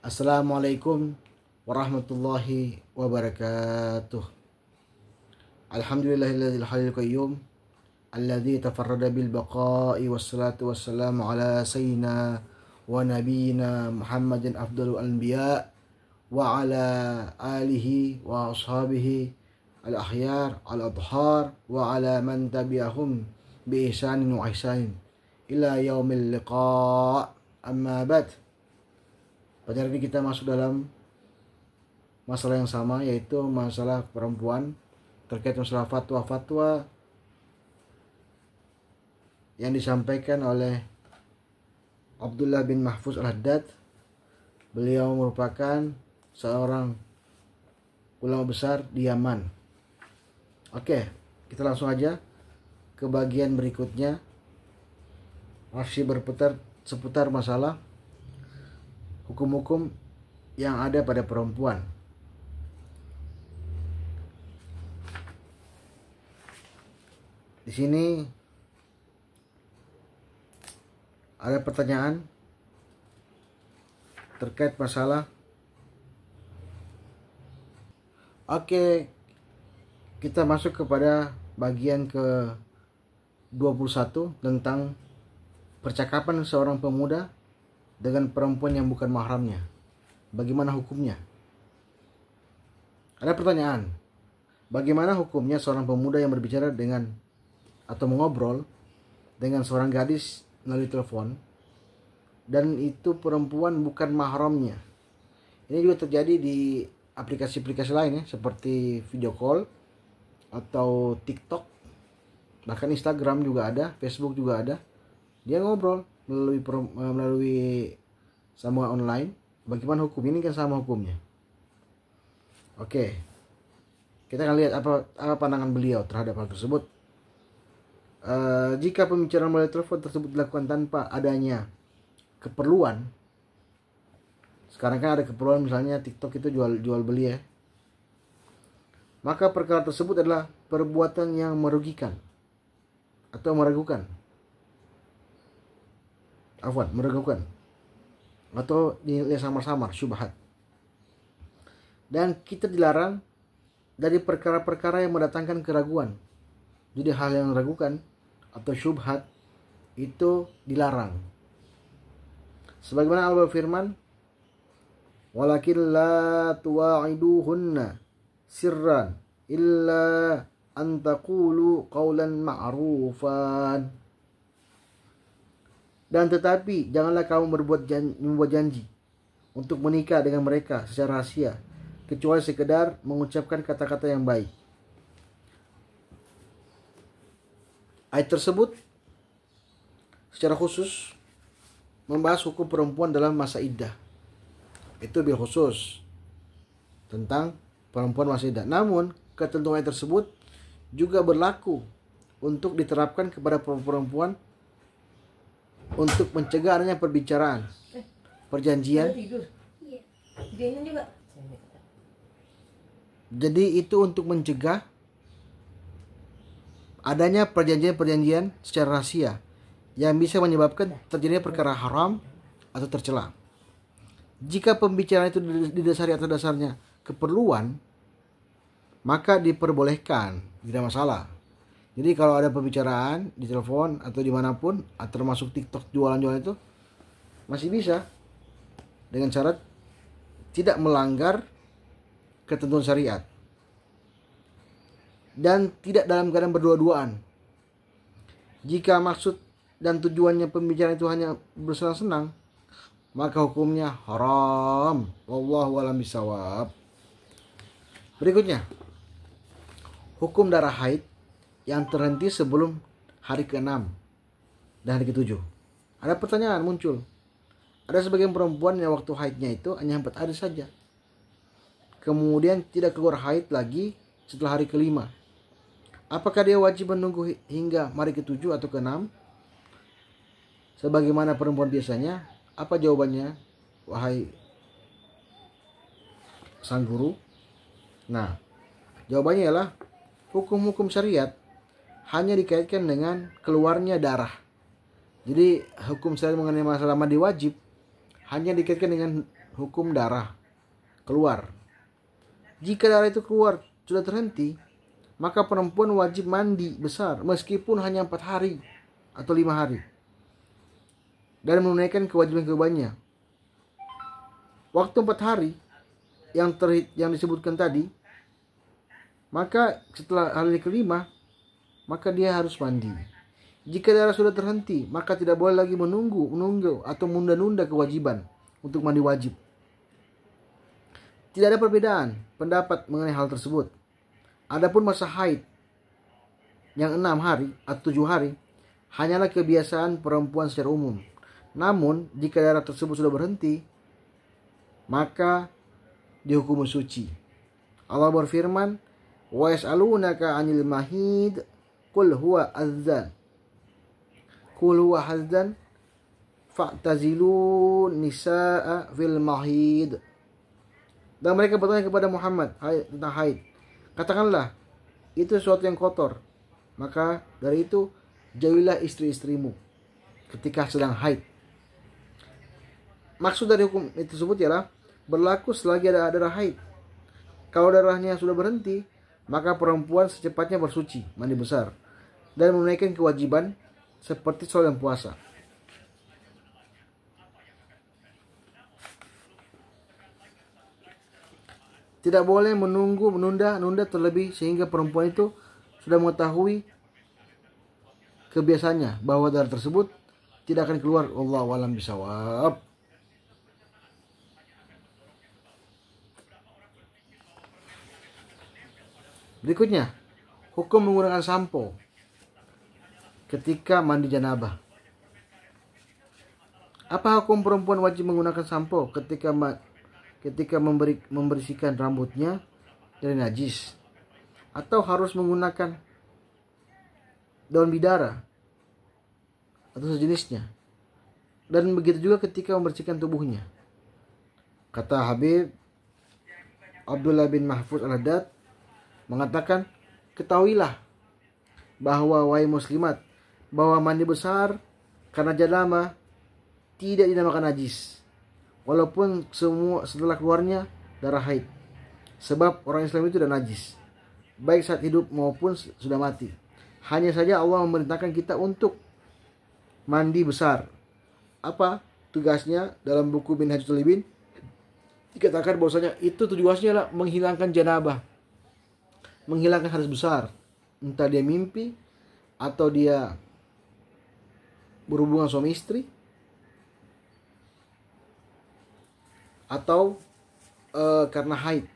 Assalamualaikum warahmatullahi wabarakatuh. Alhamdulillahilladzil hayyul qayyum alladzi tafarrada bil baqa'i wassalatu wassalamu ala sayyidina wa nabiyyina Muhammadin afdalul anbiya wa ala alihi wa ashabihi al akhyar al adhar wa ala man tabi'ahum bi ihsanin wa ihsanin ila yaumil liqa'. Amma ba'd. Pada hari ini kita masuk dalam masalah yang sama, yaitu masalah perempuan, terkait masalah fatwa-fatwa yang disampaikan oleh Abdullah bin Mahfuz Al-Haddad. Beliau merupakan seorang ulama besar di Yaman. Oke, kita langsung aja ke bagian berikutnya. Masih berputar seputar masalah hukum-hukum yang ada pada perempuan. Di sini ada pertanyaan terkait masalah. Oke, kita masuk kepada bagian ke 21 tentang percakapan seorang pemuda dengan perempuan yang bukan mahramnya. Bagaimana hukumnya? Ada pertanyaan. Bagaimana hukumnya seorang pemuda yang berbicara dengan atau mengobrol dengan seorang gadis melalui telepon dan itu perempuan bukan mahramnya? Ini juga terjadi di aplikasi-aplikasi lain ya, seperti video call atau TikTok, bahkan Instagram juga ada, Facebook juga ada. Dia ngobrol melalui sambungan online. Bagaimana hukum ini? Kan sama hukumnya. Oke, kita akan lihat apa pandangan beliau terhadap hal tersebut. Jika pembicaraan melalui telepon tersebut dilakukan tanpa adanya keperluan, sekarang kan ada keperluan, misalnya TikTok itu jual beli ya, maka perkara tersebut adalah perbuatan yang merugikan atau meragukan atau dinilai samar-samar, syubhat. Dan kita dilarang dari perkara-perkara yang mendatangkan keraguan. Jadi hal yang meragukan atau syubhat itu dilarang. Sebagaimana Allah berfirman, walakin la tuwa'iduhunna sirran illa an taqulu qawlan ma'rufan. Dan tetapi janganlah kamu membuat janji untuk menikah dengan mereka secara rahasia, kecuali sekedar mengucapkan kata-kata yang baik. Ayat tersebut secara khusus membahas hukum perempuan dalam masa iddah. Itu bil khusus tentang perempuan masa iddah. Namun ketentuan ayat tersebut juga berlaku untuk diterapkan kepada perempuan untuk mencegah adanya perbicaraan, perjanjian. Jadi itu untuk mencegah adanya perjanjian-perjanjian secara rahasia yang bisa menyebabkan terjadinya perkara haram atau tercela. Jika pembicaraan itu didasari atas dasarnya keperluan, maka diperbolehkan, tidak masalah. Jadi kalau ada pembicaraan di telepon atau dimanapun, termasuk TikTok jualan-jualan itu, masih bisa dengan syarat tidak melanggar ketentuan syariat dan tidak dalam keadaan berdua-duaan. Jika maksud dan tujuannya pembicaraan itu hanya bersenang-senang, maka hukumnya haram. Wallahu a'lam bishawab. Berikutnya, hukum darah haid yang terhenti sebelum hari ke-6 dan hari ke-7. Ada pertanyaan muncul. Ada sebagian perempuan yang waktu haidnya itu hanya 4 hari saja, kemudian tidak keluar haid lagi setelah hari ke-5. Apakah dia wajib menunggu hingga hari ke-7 atau ke-6 sebagaimana perempuan biasanya? Apa jawabannya, wahai sang guru? Nah, jawabannya ialah hukum-hukum syariat hanya dikaitkan dengan keluarnya darah. Jadi hukum syariat mengenai masalah mandi wajib hanya dikaitkan dengan hukum darah keluar. Jika darah itu keluar sudah terhenti, maka perempuan wajib mandi besar meskipun hanya 4 hari atau 5 hari. Dan menunaikan kewajiban-kewajibannya. Waktu 4 hari yang disebutkan tadi, maka setelah hari kelima, maka dia harus mandi. Jika darah sudah terhenti, maka tidak boleh lagi menunggu atau menunda-nunda kewajiban untuk mandi wajib. Tidak ada perbedaan pendapat mengenai hal tersebut. Adapun masa haid yang 6 hari atau 7 hari hanyalah kebiasaan perempuan secara umum. Namun, jika darah tersebut sudah berhenti, maka dihukum suci. Allah berfirman, "Wa yas'alunaka 'anil mahid, qul huwa adzan. Qul huwa hadzan fa'tazilun nisaa fil mahid." Dan mereka bertanya kepada Muhammad tentang haid. Katakanlah, itu sesuatu yang kotor. Maka dari itu, jauhilah istri-istrimu ketika sedang haid. Maksud dari hukum itu tersebut ialah berlaku selagi ada darah haid. Kalau darahnya sudah berhenti, maka perempuan secepatnya bersuci, mandi besar, dan menunaikan kewajiban seperti sholat dan puasa. Tidak boleh menunda terlebih sehingga perempuan itu sudah mengetahui kebiasaannya bahwa darah tersebut tidak akan keluar. Wallahu a'lam bishawab. Berikutnya, hukum menggunakan sampo ketika mandi janabah. Apa hukum perempuan wajib menggunakan sampo ketika membersihkan rambutnya dari najis, atau harus menggunakan daun bidara atau sejenisnya? Dan begitu juga ketika membersihkan tubuhnya. Kata Habib Abdullah bin Mahfuz Al-Haddad mengatakan, ketahuilah bahwa wahai muslimat, bahwa mandi besar karena janabah tidak dinamakan najis, walaupun semua setelah keluarnya darah haid. Sebab orang Islam itu sudah najis, baik saat hidup maupun sudah mati. Hanya saja Allah memerintahkan kita untuk mandi besar. Apa tugasnya? Dalam buku Minhajul Talibin dikatakan bahwasanya itu tujuannya adalah menghilangkan janabah, menghilangkan hadas besar. Entah dia mimpi atau dia berhubungan suami istri, atau karena haid.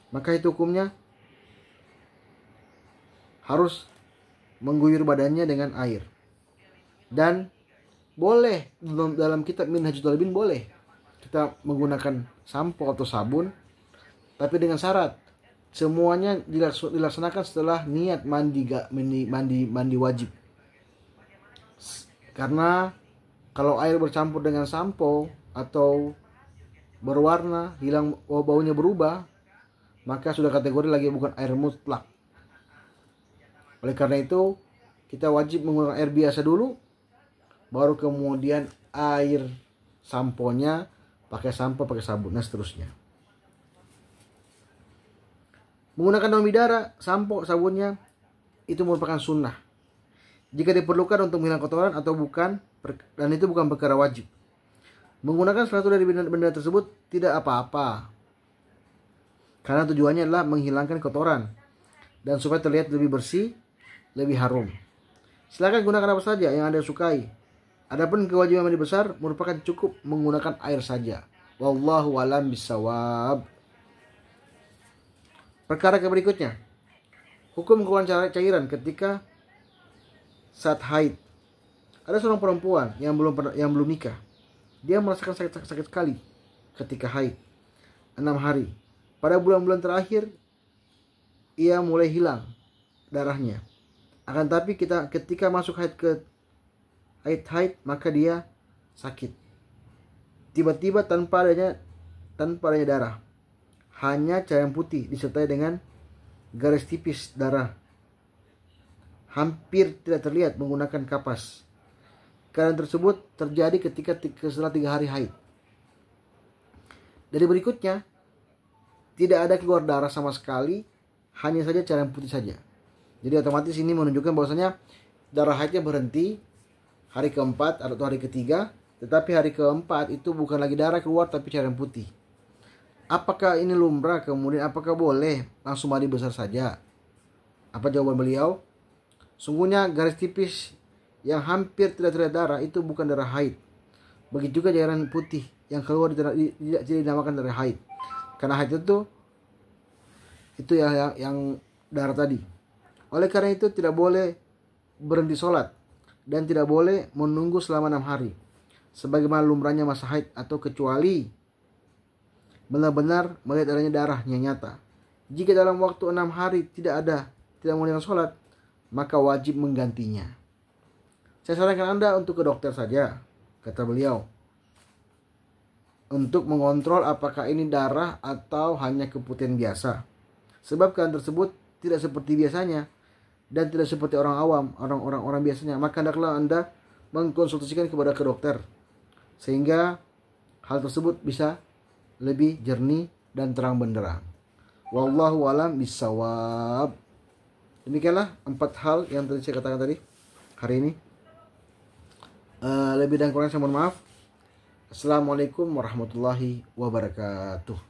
Maka itu hukumnya harus mengguyur badannya dengan air. Dan boleh dalam kitab Minhajul Talibin boleh kita menggunakan sampo atau sabun, tapi dengan syarat semuanya dilaksanakan setelah niat mandi wajib. Karena kalau air bercampur dengan sampo atau berwarna, hilang baunya berubah, maka sudah kategori lagi bukan air mutlak. Oleh karena itu, kita wajib menggunakan air biasa dulu, baru kemudian air samponya pakai sampo, pakai sabun, dan seterusnya. Menggunakan daun bidara, sampo, sabunnya itu merupakan sunnah jika diperlukan untuk menghilangkan kotoran atau bukan, dan itu bukan perkara wajib. Menggunakan salah satu dari benda tersebut tidak apa-apa, karena tujuannya adalah menghilangkan kotoran dan supaya terlihat lebih bersih, lebih harum. Silakan gunakan apa saja yang Anda sukai. Adapun kewajiban mandi besar merupakan cukup menggunakan air saja. Wallahu a'lam bishawab. Perkara berikutnya, hukum keluaran cairan ketika saat haid. Ada seorang perempuan yang belum nikah. Dia merasakan sakit sekali ketika haid 6 hari. Pada bulan-bulan terakhir ia mulai hilang darahnya. Akan tapi ketika masuk haid maka dia sakit. Tiba-tiba tanpa adanya darah, hanya cairan putih disertai dengan garis tipis darah. Hampir tidak terlihat menggunakan kapas. Keadaan tersebut terjadi ketika setelah 3 hari haid. Dari berikutnya, tidak ada keluar darah sama sekali, hanya saja cairan putih saja. Jadi otomatis ini menunjukkan bahwasanya darah haidnya berhenti hari keempat atau hari ketiga, tetapi hari keempat itu bukan lagi darah keluar tapi cairan putih. Apakah ini lumrah? Kemudian apakah boleh langsung mandi besar saja? Apa jawaban beliau? Sungguhnya garis tipis yang hampir tidak terlihat darah itu bukan darah haid. Begitu juga cairan putih yang keluar tidak dinamakan darah haid. Karena haid itu yang darah tadi. Oleh karena itu tidak boleh berhenti sholat dan tidak boleh menunggu selama 6 hari. Sebagaimana lumrahnya masa haid, atau kecuali benar-benar melihat adanya darahnya nyata. Jika dalam waktu 6 hari tidak menunaikan sholat, maka wajib menggantinya. Saya sarankan Anda untuk ke dokter saja, kata beliau, untuk mengontrol apakah ini darah atau hanya keputihan biasa. Sebab keadaan tersebut tidak seperti biasanya dan tidak seperti orang awam, orang biasanya. Maka hendaklah Anda mengkonsultasikan kepada ke dokter, sehingga hal tersebut bisa lebih jernih dan terang benderang. Wallahu a'lam bishawab. Demikianlah 4 hal yang tadi saya katakan tadi hari ini. Lebih dan kurang saya mohon maaf. Assalamualaikum warahmatullahi wabarakatuh.